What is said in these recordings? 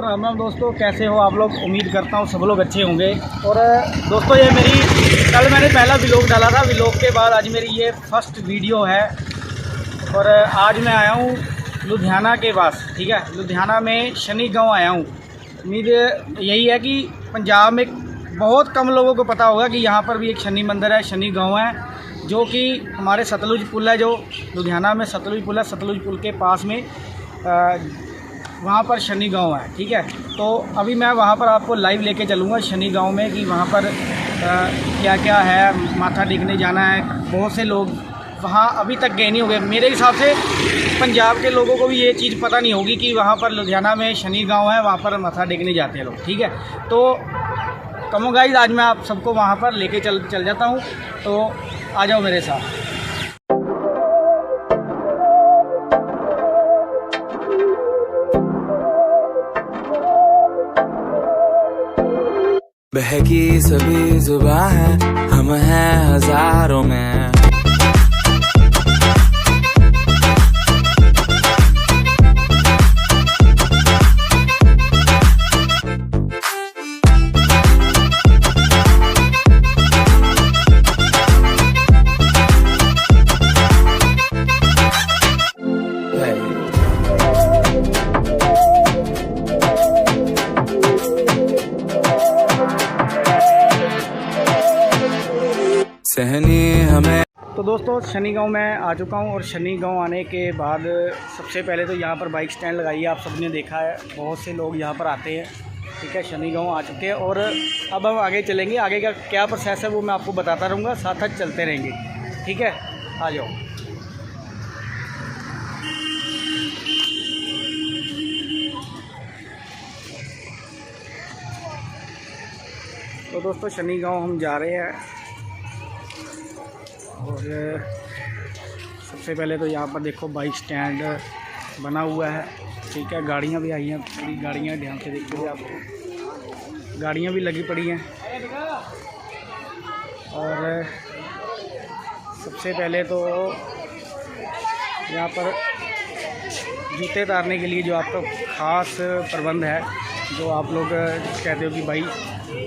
राम राम दोस्तों, कैसे हो आप लोग। उम्मीद करता हूँ सब लोग अच्छे होंगे। और दोस्तों ये मेरी कल मैंने पहला व्लॉग डाला था, व्लॉग के बाद आज मेरी ये फर्स्ट वीडियो है। और आज मैं आया हूँ लुधियाना के पास, ठीक है। लुधियाना में शनि गांव आया हूँ। उम्मीद यही है कि पंजाब में बहुत कम लोगों को पता होगा कि यहाँ पर भी एक शनि मंदिर है, शनि गांव है, जो कि हमारे सतलुज पुल है, जो लुधियाना में सतलुज पुल है। सतलुज पुल के पास में वहाँ पर शनि गांव है, ठीक है। तो अभी मैं वहाँ पर आपको लाइव लेके चलूँगा शनि गांव में कि वहाँ पर क्या क्या है। माथा टेकने जाना है। बहुत से लोग वहाँ अभी तक गए नहीं होंगे। मेरे हिसाब से पंजाब के लोगों को भी ये चीज़ पता नहीं होगी कि वहाँ पर लुधियाना में शनि गांव है, वहाँ पर माथा टेकने जाते हैं लोग, ठीक है। तो कमो गाइस, आज मैं आप सबको वहाँ पर लेके चल जाता हूँ, तो आ जाओ मेरे साथ। बहकी सभी जुबां है, हम हैं हजारों में। सहनी हमें। तो दोस्तों शनि गांव में आ चुका हूं। और शनि गांव आने के बाद सबसे पहले तो यहाँ पर बाइक स्टैंड लगाई है, आप सबने देखा है। बहुत से लोग यहाँ पर आते हैं, ठीक है। शनि गांव आ चुके हैं और अब हम आगे चलेंगे। आगे का क्या प्रोसेस है वो मैं आपको बताता रहूँगा, साथ साथ चलते रहेंगे, ठीक है। आ जाओ। तो दोस्तों शनि गांव हम जा रहे हैं। और सबसे पहले तो यहाँ पर देखो बाइक स्टैंड बना हुआ है, ठीक है। गाड़ियाँ भी आई हैं, पूरी गाड़ियाँ, ध्यान से देखिए आपको, गाड़ियाँ भी लगी पड़ी हैं। और सबसे पहले तो यहाँ पर जूते उतारने के लिए जो आपका ख़ास प्रबंध है, जो आप लोग कहते हो कि भाई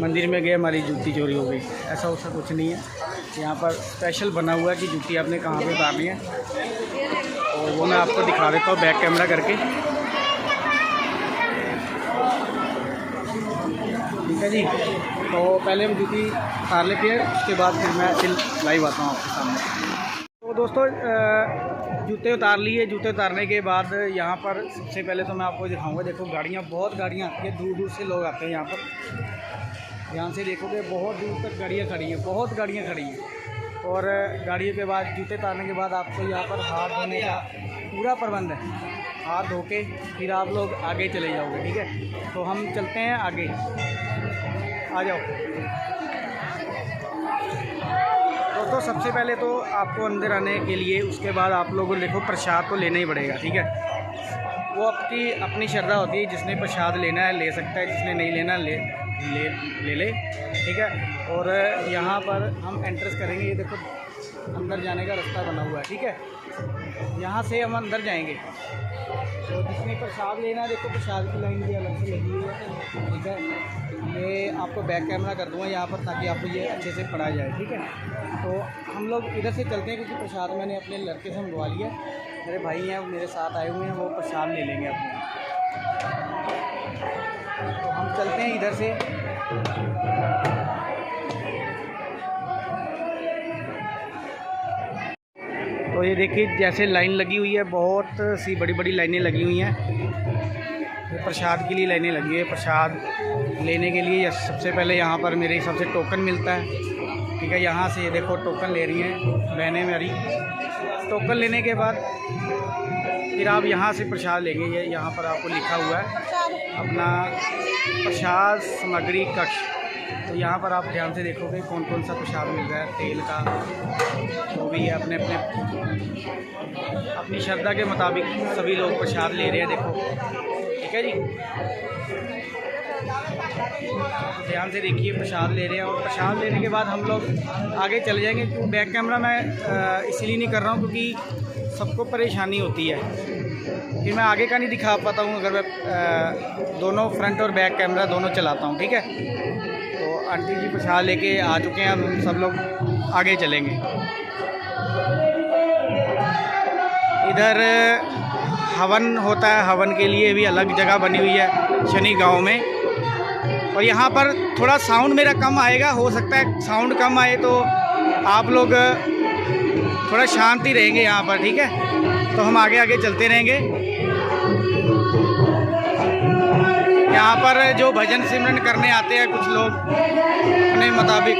मंदिर में गए हमारी जूती चोरी हो गई, ऐसा वैसा कुछ नहीं है। यहाँ पर स्पेशल बना हुआ है कि जूती आपने कहाँ पे उतारनी है, और वो मैं आपको दिखा देता हूँ बैक कैमरा करके, ठीक है जी। तो पहले हम जूती उतार लेते हैं, उसके बाद फिर मैं लाइव आता हूँ आपके सामने। तो दोस्तों जूते उतार लिए। जूते उतारने के बाद यहाँ पर सबसे पहले तो मैं आपको दिखाऊँगा। देखो गाड़ियाँ, बहुत गाड़ियाँ आती हैं, दूर दूर से लोग आते हैं यहाँ पर। ध्यान से देखोगे बहुत दूर तक गाड़ियाँ खड़ी हैं, बहुत गाड़ियाँ खड़ी हैं। और गाड़ियों के बाद जूते उतारने के बाद आपको यहाँ पर हाथ धोने का पूरा प्रबंध है। हाथ धो के फिर आप लोग आगे चले जाओगे, ठीक है। तो हम चलते हैं आगे, आ जाओ दोस्तों। सबसे पहले तो आपको अंदर आने के लिए, उसके बाद आप लोगों को देखो प्रसाद तो लेना ही पड़ेगा, ठीक है। वो आपकी अपनी श्रद्धा होती है, जिसने प्रसाद लेना है ले सकता है, जिसने नहीं लेना ले, ठीक है। और यहाँ पर हम एंट्रेंस करेंगे। ये देखो अंदर जाने का रास्ता बना हुआ है, ठीक है। यहाँ से हम अंदर जाएंगे। तो जिसने प्रसाद लेना है, देखो प्रसाद की लाइन भी अलग से लगी हुई है, ठीक है। ये आपको बैक कैमरा कर दूँगा यहाँ पर, ताकि आपको ये अच्छे से पढ़ा जाए, ठीक है। तो हम लोग इधर से चलते हैं, क्योंकि प्रसाद मैंने अपने लड़के से मंगवा लिया। मेरे भाई हैं, मेरे साथ आए हुए हैं, वो प्रसाद ले लेंगे अपने। तो हम चलते हैं इधर से। तो ये देखिए जैसे लाइन लगी हुई है, बहुत सी बड़ी बड़ी लाइनें लगी हुई हैं। प्रसाद के लिए लाइनें लगी है। प्रसाद लेने के लिए सबसे पहले यहाँ पर मेरे हिसाब से टोकन मिलता है, ठीक है। यहाँ से ये देखो टोकन ले रही हैं बहनें मेरी। टोकन लेने के बाद फिर आप यहाँ से प्रसाद लेंगे। ये यहाँ पर आपको लिखा हुआ है अपना प्रसाद सामग्री कक्ष। तो यहाँ पर आप ध्यान से देखोगे कौन कौन सा प्रसाद मिल रहा है, तेल का जो भी है, अपने अपनी श्रद्धा के मुताबिक सभी लोग प्रसाद ले रहे हैं, देखो, ठीक है जी। ध्यान से देखिए प्रसाद ले रहे हैं। और प्रसाद लेने के बाद हम लोग आगे चले जाएंगे। बैक कैमरा मैं इसलिए नहीं कर रहा हूँ क्योंकि सबको परेशानी होती है, फिर मैं आगे का नहीं दिखा पाता हूँ अगर मैं दोनों फ्रंट और बैक कैमरा दोनों चलाता हूँ, ठीक है। तो आंटी जी प्रसाद लेके आ चुके हैं, अब हम सब लोग आगे चलेंगे। इधर हवन होता है, हवन के लिए भी अलग जगह बनी हुई है शनि गांव में। और यहाँ पर थोड़ा साउंड मेरा कम आएगा, हो सकता है साउंड कम आए तो आप लोग थोड़ा शांति रहेंगे यहाँ पर, ठीक है। तो हम आगे आगे चलते रहेंगे। यहाँ पर जो भजन सिमरन करने आते हैं कुछ लोग अपने मुताबिक,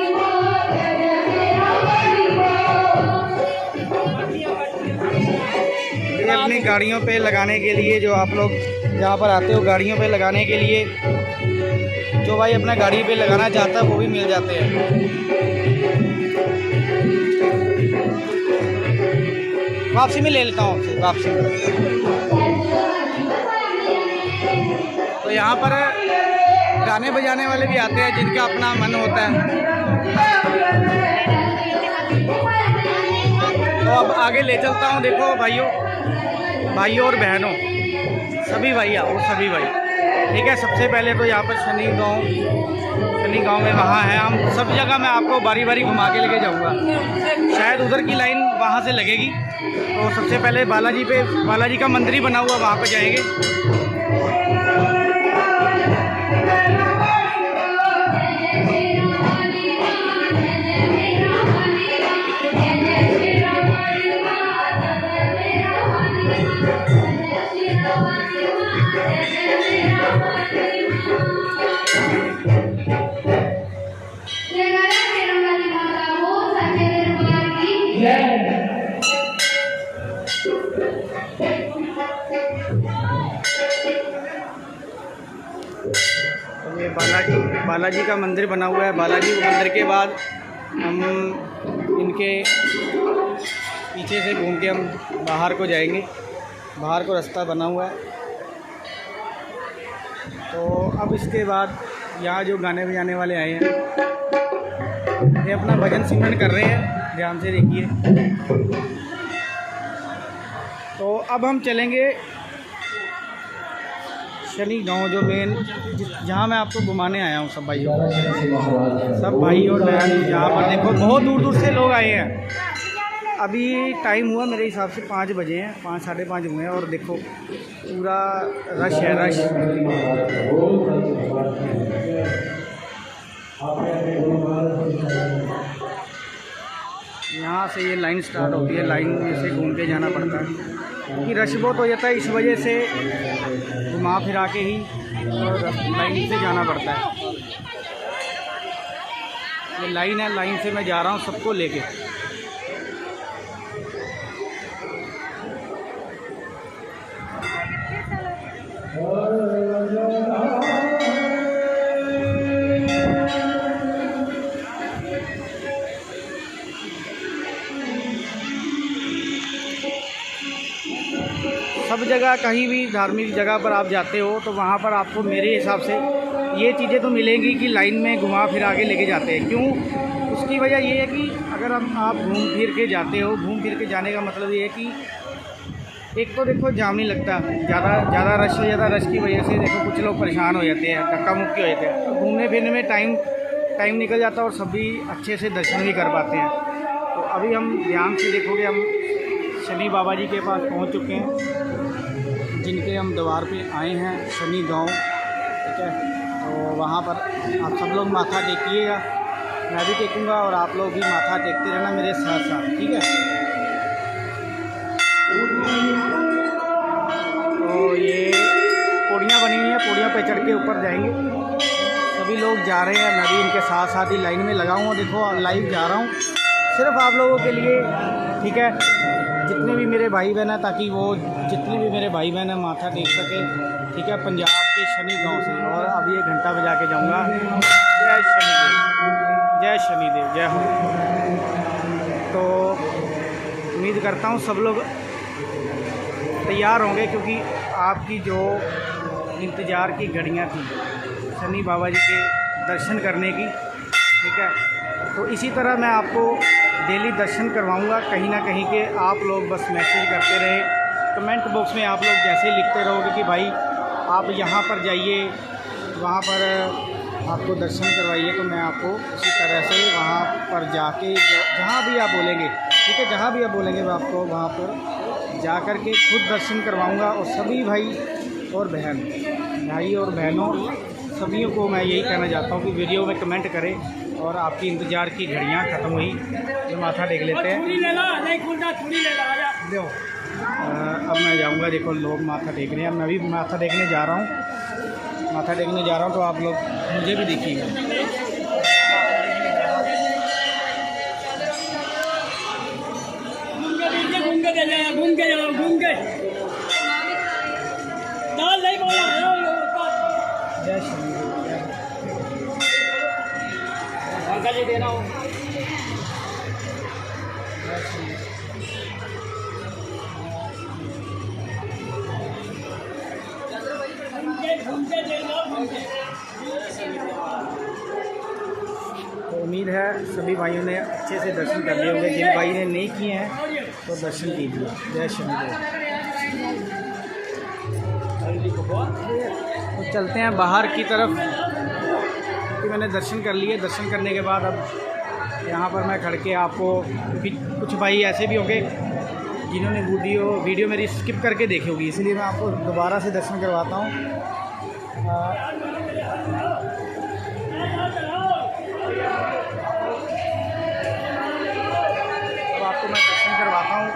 ये अपनी गाड़ियों पे लगाने के लिए, जो आप लोग यहाँ पर आते हो गाड़ियों पे लगाने के लिए, जो भाई अपना गाड़ी पे लगाना चाहता है वो भी मिल जाते हैं। वापसी में ले लेता हूँ आपसे, वापसी में। तो यहाँ पर गाने बजाने वाले भी आते हैं जिनका अपना मन होता है। तो अब आगे ले चलता हूँ। देखो भाइयों और बहनों, सभी भैया और सभी भाई, ठीक है। सबसे पहले तो यहाँ पर शनि गांव में वहाँ है, हम सब जगह मैं आपको बारी बारी घुमा के लेके जाऊँगा। शायद उधर की लाइन वहाँ से लगेगी। तो सबसे पहले बालाजी का मंदिर ही बना हुआ, वहाँ पर जाएंगे। तो ये बालाजी का मंदिर बना हुआ है। बालाजी मंदिर के बाद हम इनके पीछे से घूम के हम बाहर को जाएंगे। बाहर को रास्ता बना हुआ है। तो अब इसके बाद यहाँ जो गाने बजाने वाले आए हैं, ये अपना भजन सिमरन कर रहे हैं, ध्यान से देखिए। तो अब हम चलेंगे शनि गांव, जो मेन जहाँ मैं आपको घुमाने आया हूँ। सब भाई और बहन, यहाँ पर देखो बहुत दूर दूर से लोग आए हैं। अभी टाइम हुआ मेरे हिसाब से 5 बजे हैं, 5 साढ़े 5 हुए हैं। और देखो पूरा रश है, रश। यहाँ से ये लाइन स्टार्ट होती है, लाइन में से घूम के जाना पड़ता है क्योंकि रश बहुत हो जाता है। इस वजह से घुमा फिरा के ही और लाइन से जाना पड़ता है। ये लाइन है, लाइन से मैं जा रहा हूँ सबको लेके। सब जगह कहीं भी धार्मिक जगह पर आप जाते हो तो वहाँ पर आपको मेरे हिसाब से ये चीज़ें तो मिलेंगी कि लाइन में घुमा फिरा के लेके जाते हैं। क्यों? उसकी वजह ये है कि अगर आप घूम फिर के जाते हो, घूम फिर के जाने का मतलब ये है कि एक तो देखो जाम नहीं लगता, ज़्यादा रश हो जाता। रश की वजह से देखो कुछ लोग परेशान हो जाते हैं, धक्का मुक्की हो जाते हैं। तो घूमने फिरने में टाइम निकल जाता है और सभी अच्छे से दर्शन भी कर पाते हैं। तो अभी हम ध्यान से देखोगे, हम शनि बाबा जी के पास पहुंच चुके हैं, जिनके हम द्वार पे आए हैं, शनि गांव, ठीक है। तो वहाँ पर आप सब लोग माथा टेकिएगा, मैं भी टेकूँगा और आप लोग भी माथा टेकते रहना मेरे साथ साथ, ठीक है। तो ये पौड़ियाँ बनी हुई हैं, पौड़ियों पे चढ़ के ऊपर जाएंगे। सभी लोग जा रहे हैं, मैं भी इनके साथ साथ ही लाइन में लगा हूँ। देखो लाइव जा रहा हूँ सिर्फ आप लोगों के लिए, ठीक है। जितने भी मेरे भाई बहन हैं, ताकि वो जितने भी मेरे भाई बहन हैं माथा टेक सके, ठीक है, पंजाब के शनि गांव से। और अब ये घंटा बजा के जाऊंगा। जय शनिदेव, जय शनिदेव, जय हो। तो उम्मीद करता हूँ सब लोग तैयार होंगे, क्योंकि आपकी जो इंतज़ार की घड़ियाँ थी शनि बाबा जी के दर्शन करने की, ठीक है। तो इसी तरह मैं आपको डेली दर्शन करवाऊंगा कहीं ना कहीं के। आप लोग बस मैसेज करते रहे, कमेंट बॉक्स में आप लोग जैसे लिखते रहोगे कि भाई आप यहाँ पर जाइए, वहाँ पर आपको दर्शन करवाइए, तो मैं आपको उसी तरह से वहाँ पर जाके जहाँ भी आप बोलेंगे, ठीक है, जहाँ भी आप बोलेंगे मैं आपको वहाँ पर जा कर के खुद दर्शन करवाऊँगा। और सभी भाई और बहनों सभी को मैं यही कहना चाहता हूँ कि वीडियो में कमेंट करें और आपकी इंतज़ार की घड़ियाँ ख़त्म हुई, ये माथा टेक लेते हैं। देखो अब मैं जाऊँगा, देखो लोग माथा टेक रहे हैं, मैं भी माथा टेकने जा रहा हूँ, तो आप लोग मुझे भी देखिएगा। घूम के जय श्री अंकल जी देना हो। तो उम्मीद है सभी भाइयों ने अच्छे से दर्शन कर लिए होंगे, जिन भाई ने नहीं किए हैं तो दर्शन कीजिए। जय शनिदेव। तो चलते हैं बाहर की तरफ, क्योंकि मैंने दर्शन कर लिए। दर्शन करने के बाद अब यहाँ पर मैं खड़ के आपको, क्योंकि कुछ भाई ऐसे भी होंगे जिन्होंने वीडियो मेरी स्किप करके देखी होगी, इसलिए मैं आपको दोबारा से दर्शन करवाता हूँ। अब आपको मैं दर्शन करवाता हूँ।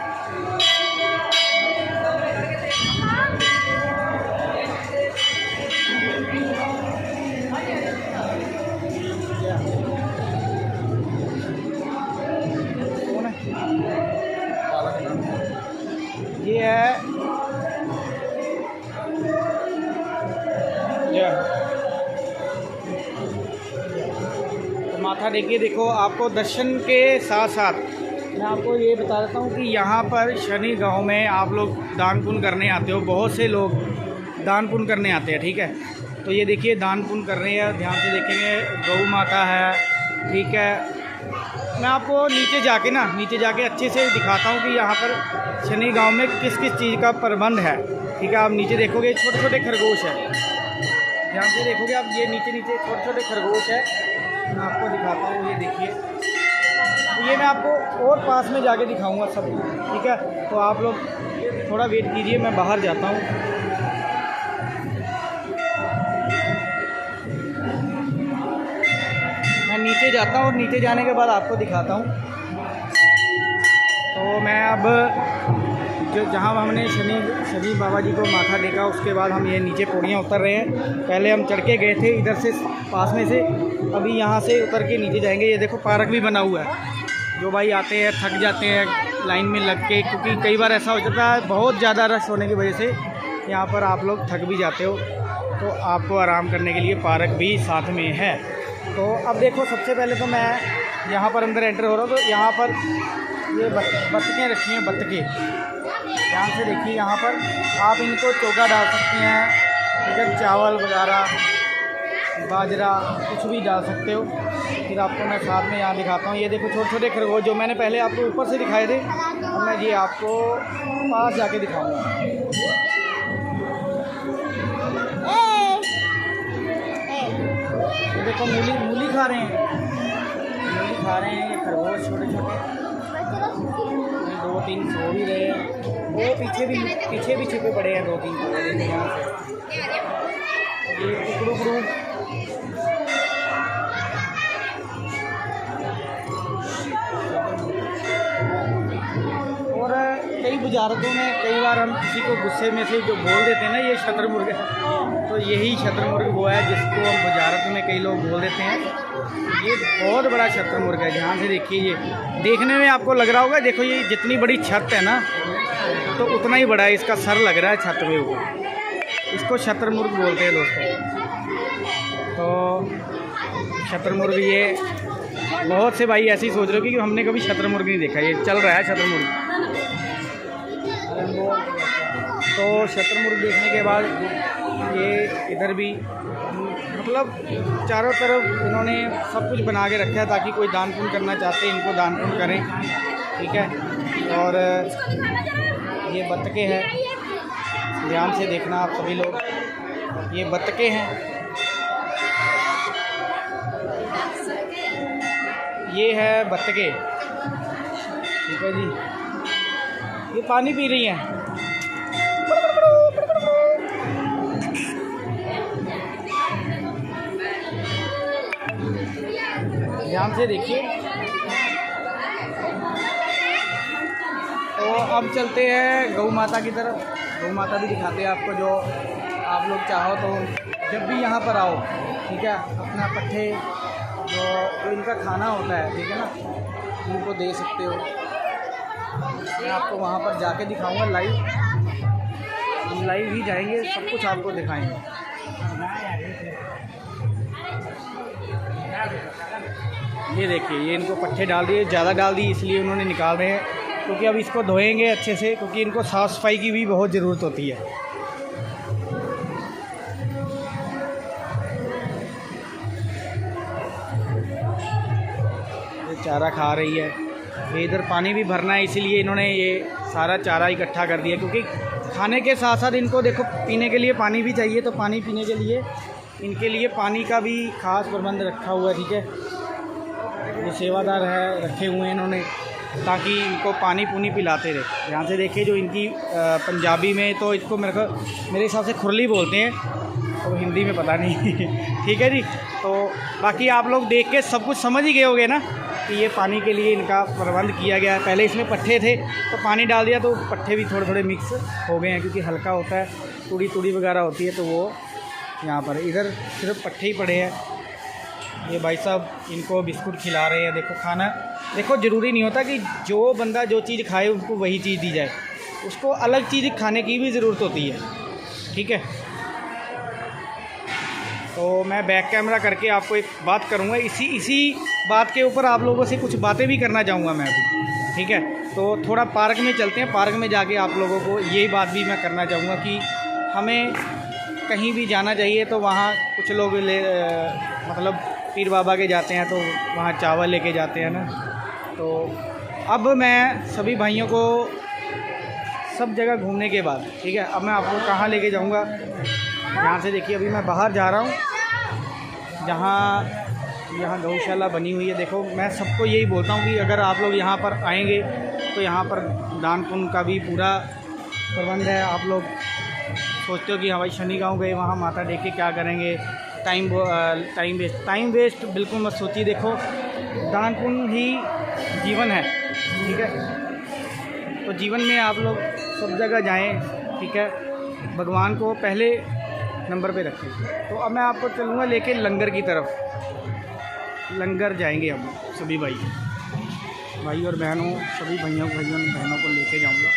ये है तो माथा देखिए। देखो आपको दर्शन के साथ साथ मैं आपको ये बता देता हूँ कि यहाँ पर शनि गांव में आप लोग दान पुण्य करने आते हो, बहुत से लोग दान पुण्य करने आते हैं, ठीक है। तो ये देखिए दान पुण्य कर रहे हैं, ध्यान से देखेंगे, गौ माता है, ठीक है। मैं आपको नीचे जाके अच्छे से दिखाता हूँ कि यहाँ पर शनि गांव में किस किस चीज़ का प्रबंध है, ठीक है। आप नीचे देखोगे छोटे छोटे खरगोश है, ध्यान से देखोगे आप, ये नीचे छोटे छोटे खरगोश है। मैं आपको दिखाता हूँ, ये देखिए, तो ये मैं आपको और पास में जाके दिखाऊंगा सब, ठीक है। तो आप लोग थोड़ा वेट कीजिए, मैं बाहर जाता हूँ। मैं नीचे जाता हूँ और नीचे जाने के बाद आपको दिखाता हूँ। तो मैं अब जहाँ हमने शनि बाबा जी को माथा टेका, उसके बाद हम ये नीचे पौड़ियाँ उतर रहे हैं। पहले हम चढ़ के गए थे इधर से पास में से, अभी यहाँ से उतर के नीचे जाएंगे। ये देखो पार्क भी बना हुआ है, जो भाई आते हैं थक जाते हैं लाइन में लग के, क्योंकि कई बार ऐसा हो जाता है बहुत ज़्यादा रश होने की वजह से यहाँ पर आप लोग थक भी जाते हो, तो आपको आराम करने के लिए पार्क भी साथ में है। तो अब देखो सबसे पहले तो मैं यहाँ पर अंदर एंटर हो रहा हूँ। तो यहाँ पर ये बत्तखें रखी हैं, बत्तखें, ध्यान से देखिए। यहाँ पर आप इनको चोगा डाल सकते हैं, इधर चावल वगैरह, बाजरा, कुछ भी डाल सकते हो। फिर आपको मैं साथ में यहाँ दिखाता हूँ। ये देखो छोटे छोटे खरगोश, जो मैंने पहले आपको ऊपर से दिखाए थे, अब मैं ये आपको पास जाके दिखाऊँगा। ये देखो मूली खा रहे हैं, ये खरगोश छोटे छोटे, 2-3 सो भी रहे हैं। वो पीछे भी छिपे पड़े हैं 2-3 यहाँ से। ये कुकड़ू और कई बुजुर्गों में कई बार हम किसी को गुस्से में से जो बोल देते हैं ना, ये शतरमुर्ग है, तो यही शतरमुर्ग वो है जिसको हम बुजुर्ग में कई लोग बोल देते हैं। ये बहुत बड़ा शतरमुर्ग है, ध्यान से देखिए। ये देखने में आपको लग रहा होगा, देखो ये जितनी बड़ी छत है ना, तो उतना ही बड़ा है इसका सर लग रहा है छत में ऊपर। इसको शतरमुर्ग बोलते हैं दोस्तों। तो शतरमुर्ग, ये बहुत से भाई ऐसे ही सोच रहे हो कि हमने कभी शतरमुर्ग नहीं देखा, ये चल रहा है शतरमुर्ग। तो शतरमुर्ग देखने के बाद ये इधर भी मतलब चारों तरफ इन्होंने सब कुछ बना के रखा है, ताकि कोई दान पुण्य करना चाहते हैं इनको दान पुण्य करें, ठीक है। और ये बत्तखें हैं, ध्यान से देखना आप सभी लोग। ये बत्तखे हैं, ये है बत्तखे, ठीक है जी। ये पानी पी रही हैं। ध्यान से देखिए। तो अब चलते हैं गौ माता की तरफ। गौ माता भी दिखाते हैं आपको, जो आप लोग चाहो तो जब भी यहाँ पर आओ, ठीक है, अपना पट्ठे जो इनका खाना होता है, ठीक है ना, इनको दे सकते हो। मैं आपको वहाँ पर जाके दिखाऊंगा लाइव, हम लाइव ही जाएंगे, सब कुछ आपको दिखाएंगे। ये देखिए, ये इनको पट्ठे डाल दिए, ज़्यादा डाल दिए इसलिए उन्होंने निकाल रहे हैं, क्योंकि अब इसको धोएंगे अच्छे से, क्योंकि इनको साफ़ सफाई की भी बहुत ज़रूरत होती है। ये चारा खा रही है। ये इधर पानी भी भरना है, इसीलिए इन्होंने ये सारा चारा इकट्ठा कर दिया, क्योंकि खाने के साथ साथ इनको देखो पीने के लिए पानी भी चाहिए। तो पानी पीने के लिए इनके लिए पानी का भी खास प्रबंध रखा हुआ है, ठीक है। ये सेवादार है रखे हुए हैं इन्होंने, ताकि इनको पानी पुनी पिलाते रहे। यहाँ से देखिए, जो इनकी पंजाबी में तो इसको मेरे हिसाब से खुरली बोलते हैं, और हिंदी में पता नहीं ठीक है जी। तो बाकी आप लोग देख के सब कुछ समझ ही गए होंगे ना कि ये पानी के लिए इनका प्रबंध किया गया है। पहले इसमें पट्ठे थे तो पानी डाल दिया, तो पट्ठे भी थोड़े थोड़े मिक्स हो गए हैं, क्योंकि हल्का होता है, तूड़ी वगैरह होती है, तो वो यहाँ पर इधर सिर्फ पट्ठे ही पड़े हैं। ये भाई साहब इनको बिस्कुट खिला रहे हैं। देखो, खाना देखो, ज़रूरी नहीं होता कि जो बंदा जो चीज़ खाए उसको वही चीज़ दी जाए, उसको अलग चीज़ खाने की भी ज़रूरत होती है, ठीक है। तो मैं बैक कैमरा करके आपको एक बात करूँगा, इसी बात के ऊपर आप लोगों से कुछ बातें भी करना चाहूँगा मैं अभी, ठीक है। तो थोड़ा पार्क में चलते हैं, पार्क में जाके आप लोगों को यही बात भी मैं करना चाहूँगा कि हमें कहीं भी जाना चाहिए तो वहाँ कुछ लोग मतलब पीर बाबा के जाते हैं, तो वहाँ चावल लेके जाते हैं ना। तो अब मैं सभी भाइयों को सब जगह घूमने के बाद, ठीक है, अब मैं आपको कहाँ लेके जाऊँगा। यहाँ से देखिए, अभी मैं बाहर जा रहा हूँ, यहाँ गौशाला बनी हुई है। देखो, मैं सबको यही बोलता हूँ कि अगर आप लोग यहाँ पर आएंगे तो यहाँ पर दान पुण्य का भी पूरा प्रबंध है। आप लोग सोचते हो कि हाँ भाई शनि गाँव गए, वहाँ माता देख के क्या करेंगे, टाइम वेस्ट बिल्कुल मत सोचिए। देखो, दान पुण्य ही जीवन है, ठीक है। तो जीवन में आप लोग सब जगह जाएं, ठीक है, भगवान को पहले नंबर पे रखें। तो अब मैं आपको चलूँगा लेके लंगर की तरफ। लंगर जाएंगे हम सभी भाई और बहनों, सभी भाइयों बहनों को लेके जाऊँगा।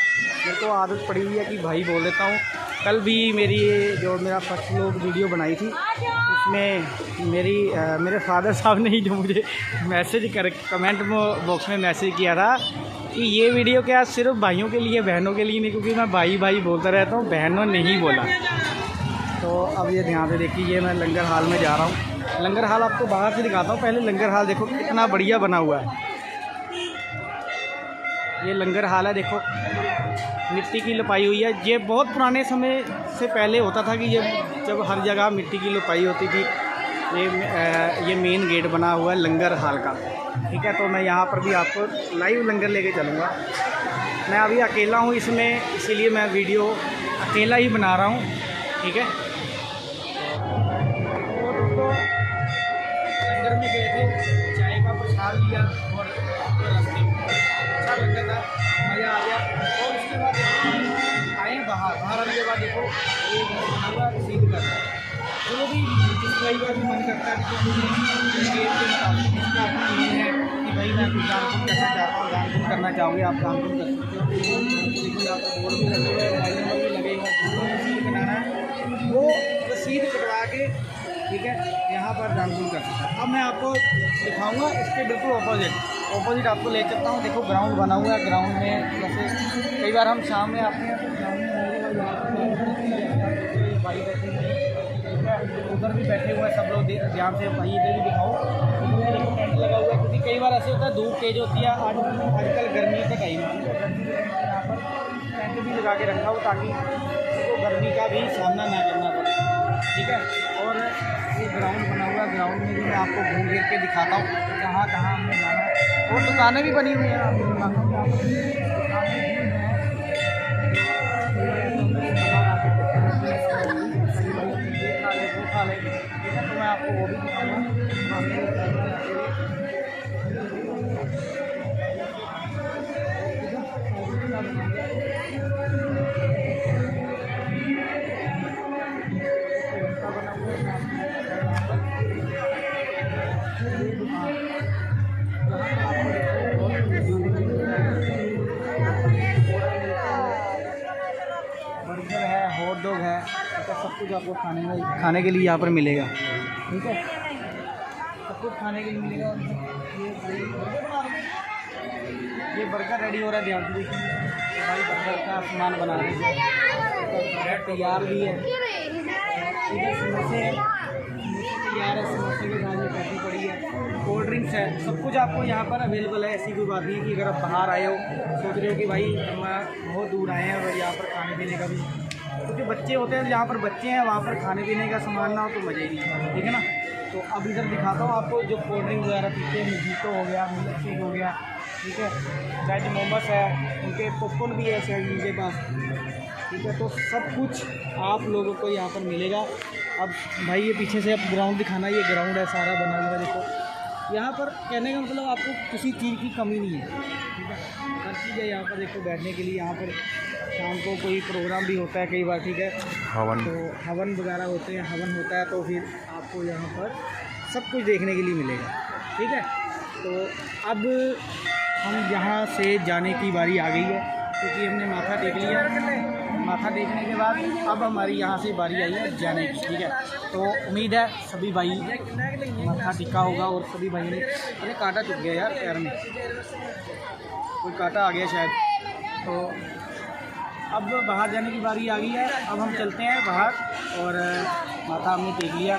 मेरे को आदत पड़ी हुई है कि भाई बोल देता हूँ। कल भी मेरा फर्स्ट लोग वीडियो बनाई थी, उसमें मेरे फादर साहब ने ही जो मुझे कमेंट बॉक्स में मैसेज किया था कि ये वीडियो क्या सिर्फ भाइयों के लिए, बहनों के लिए नहीं, क्योंकि मैं भाई बोलता रहता हूँ, बहनों ने ही बोला। तो अब ये ध्यान से देखिए, ये मैं लंगर हाल में जा रहा हूँ। लंगर हाल आपको बाहर से दिखाता हूँ। पहले लंगर हाल देखो कितना बढ़िया बना हुआ है। ये लंगर हाल है, देखो मिट्टी की लिपाई हुई है। ये बहुत पुराने समय से पहले होता था कि ये जब हर जगह मिट्टी की लिपाई होती थी। ये मेन गेट बना हुआ है लंगर हाल का, ठीक है। तो मैं यहाँ पर भी आपको लाइव लंगर लेके चलूँगा। मैं अभी अकेला हूँ इसमें, इसीलिए मैं वीडियो अकेला ही बना रहा हूँ, ठीक है। तो दोस्तों, लंगर में गए थे, चाय का प्रसाद लिया और रास्ते में अच्छा लग रहा था, मज़ा आ गया। और उसके बाद आए बाहर आने के बाद देखो ये पूरा रसीद कर रहा है। जो भी कई बार भी मन करता है कि इसका अपना मन है कि भाई मैं कुछ दान पुण्य करना चाहता हूँ, दान पुण्य करना चाहूँगी, आप दान पुण्य कर सकते हो। देखिए, आपको बोर्ड भी लगे हुए, मोबाइल नंबर भी लगेगा, जो रसीद बनाना है वो रसीद कटवा के, ठीक है, यहाँ पर दान पुण्य कर सकता है। अब मैं आपको दिखाऊँगा इसके बिल्कुल ऑपोजिट आपको ले चलता हूँ। देखो, ग्राउंड बना हुआ है। ग्राउंड में जैसे कई बार हम शाम में आते हैं तो ग्राउंड में भाई बैठे हुए हैं, उधर भी बैठे हुए हैं सब लोग। ध्यान से भाई इधर भी दिखाओ, टेंट लगा हुआ है, क्योंकि कई बार ऐसे होता है धूप तेज होती है। आजकल गर्मी का टाइम है, यहाँ पर टेंट भी लगा के रखा हो ताकि उसको गर्मी का भी सामना ना करना पड़े, ठीक है। और ये ग्राउंड बना हुआ, ग्राउंड में भी मैं आपको घूम फिर के दिखाता हूँ कहाँ कहाँ हमने जाना है। और दुकानें भी बनी हुई हैं, आपको दिखाता हूँ यहाँ पर दुकानें भी हैं। वो खा ले, ठीक है, तो मैं आपको वो भी दिखाऊँगा। बर्गर है, हॉट डॉग है, तो सब कुछ आपको खाने के लिए यहाँ पर मिलेगा, ठीक है। सब कुछ खाने के लिए मिलेगा। ये बर्गर रेडी हो रहा है, ध्यान से देखिए। तो भाई बर्गर का सामान बना रहे हैं, तैयार भी है। इधर समोसे तैयार है, समोसे के साथ में पैटी पड़ी है, कोल्ड ड्रिंक्स है, सब कुछ आपको यहाँ पर अवेलेबल है। ऐसी कोई बात नहीं है कि अगर आप बाहर आए हो, सोच रहे हो कि भाई हम बहुत दूर आए हैं और यहाँ पर खाने पीने का भी, क्योंकि बच्चे होते हैं, जहाँ पर बच्चे हैं वहाँ पर खाने पीने का सामान ना हो तो मज़े नहीं, ठीक है ना। तो अब इधर दिखाता हूँ आपको, जो कोल्ड ड्रिंक वगैरह पीते हैं, मोजिटो हो गया, मिल्क शेक हो गया, ठीक है, वेज मोमोस है, उनके पॉपकॉर्न भी है शायद उनके पास, ठीक है। तो सब कुछ आप लोगों को यहाँ पर मिलेगा। अब भाई ये पीछे से अब ग्राउंड दिखाना, ये ग्राउंड है सारा बना हुआ, देखो यहाँ पर कहने का मतलब आपको किसी चीज़ की कमी नहीं है, ठीक है। हर चीज़ है यहाँ पर, देखो बैठने के लिए। यहाँ पर शाम को कोई प्रोग्राम भी होता है कई बार, ठीक है, हवन, तो हवन वगैरह होते हैं, हवन होता है, तो फिर आपको यहाँ पर सब कुछ देखने के लिए मिलेगा, ठीक है। तो अब हम यहाँ से जाने की बारी आ गई है, क्योंकि हमने माथा टेक लिया। माथा टेकने के बाद अब हमारी यहाँ से बारी आई है जाने की, ठीक है। तो उम्मीद है सभी भाई माथा टिका होगा और सभी भाई ने, अरे कांटा चुप गया यार पैर में, कोई कांटा आ गया शायद। तो अब बाहर जाने की बारी आ गई है, अब हम चलते हैं बाहर। और माथा हमने टेक लिया।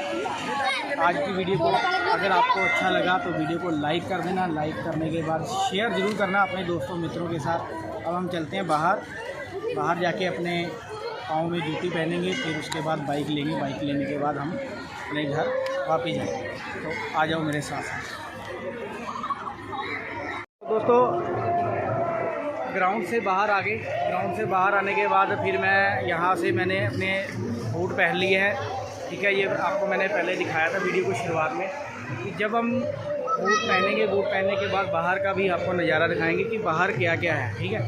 आज की वीडियो को अगर आपको अच्छा लगा तो वीडियो को लाइक कर देना, लाइक करने के बाद शेयर ज़रूर करना अपने दोस्तों मित्रों के साथ। अब हम चलते हैं बाहर, बाहर जाके अपने पाँव में जूती पहनेंगे, फिर उसके बाद बाइक लेंगे, बाइक लेने के बाद हम अपने घर वापस जाएंगे। तो आ जाओ मेरे साथ। दोस्तों ग्राउंड से बाहर आ गए, ग्राउंड से बाहर आने के बाद फिर मैं यहाँ से मैंने अपने बूट पहन लिए हैं, ठीक है। ये आपको मैंने पहले दिखाया था वीडियो को शुरुआत में कि जब हम बूट पहनेंगे, बूट पहनने के बाद बाहर का भी आपको नज़ारा दिखाएंगे कि बाहर क्या क्या है, ठीक है।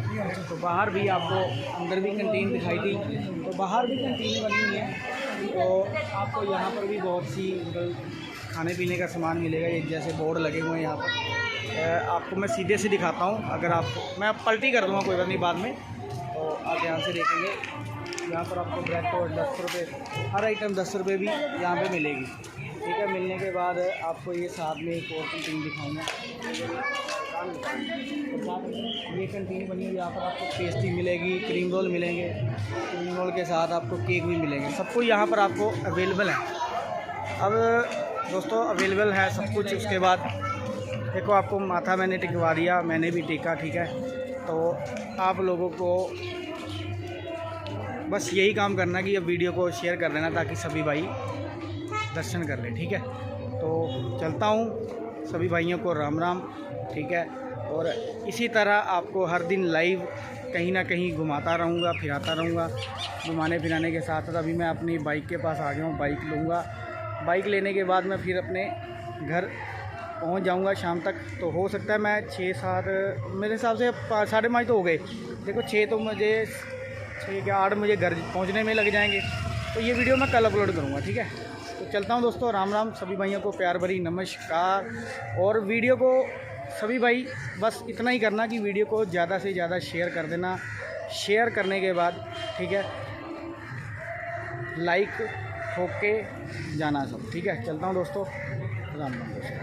तो बाहर भी आपको, अंदर भी कैंटीन दिखाई थी, तो बाहर भी कैंटीन बनी हुई है। तो आपको यहाँ पर भी बहुत सी खाने पीने का सामान मिलेगा, एक जैसे बोर्ड लगे हुए हैं यहाँ पर। आपको मैं सीधे से दिखाता हूँ, अगर आपको मैं पलटी कर दूँगा कोई बात नहीं बाद में, तो आप ध्यान से देखेंगे। यहाँ पर आपको ब्रेड को 10 रुपये, हर आइटम 10 रुपये भी यहाँ पे मिलेगी, ठीक है। मिलने के बाद आपको ये साथ में एक और कैंटीन दिखाऊँगा। तो साथ में ये कैंटीन बनी हुई, यहाँ पर आपको पेस्ट्री मिलेगी, क्रीम रोल मिलेंगे, क्रीम रोल के साथ आपको केक भी मिलेंगे, सब कुछ यहाँ पर आपको अवेलेबल है। अब दोस्तों अवेलेबल है सब कुछ। उसके बाद देखो आपको माथा मैंने टिकवा दिया, मैंने भी टेका, ठीक है। तो आप लोगों को बस यही काम करना कि अब वीडियो को शेयर कर देना ताकि सभी भाई दर्शन कर ले, ठीक है। तो चलता हूँ, सभी भाइयों को राम राम, ठीक है। और इसी तरह आपको हर दिन लाइव कहीं ना कहीं घुमाता रहूँगा, फिराता रहूँगा। घुमाने फिराने के साथ साथ अभी मैं अपनी बाइक के पास आ गया हूँ, बाइक लूँगा। बाइक लेने के बाद मैं फिर अपने घर पहुंच जाऊंगा शाम तक। तो हो सकता है मैं 6-7, मेरे हिसाब से 5-5:30 तो हो गए, देखो 6 तो मुझे 6 या 8 मुझे घर पहुंचने में लग जाएंगे। तो ये वीडियो मैं कल अपलोड करूंगा, ठीक है। तो चलता हूं दोस्तों, राम राम, सभी भाइयों को प्यार भरी नमस्कार। और वीडियो को सभी भाई बस इतना ही करना कि वीडियो को ज़्यादा से ज़्यादा शेयर कर देना। शेयर करने के बाद, ठीक है, लाइक ठोक के जाना सब, ठीक है। चलता हूँ दोस्तों, राम राम दोस्तों।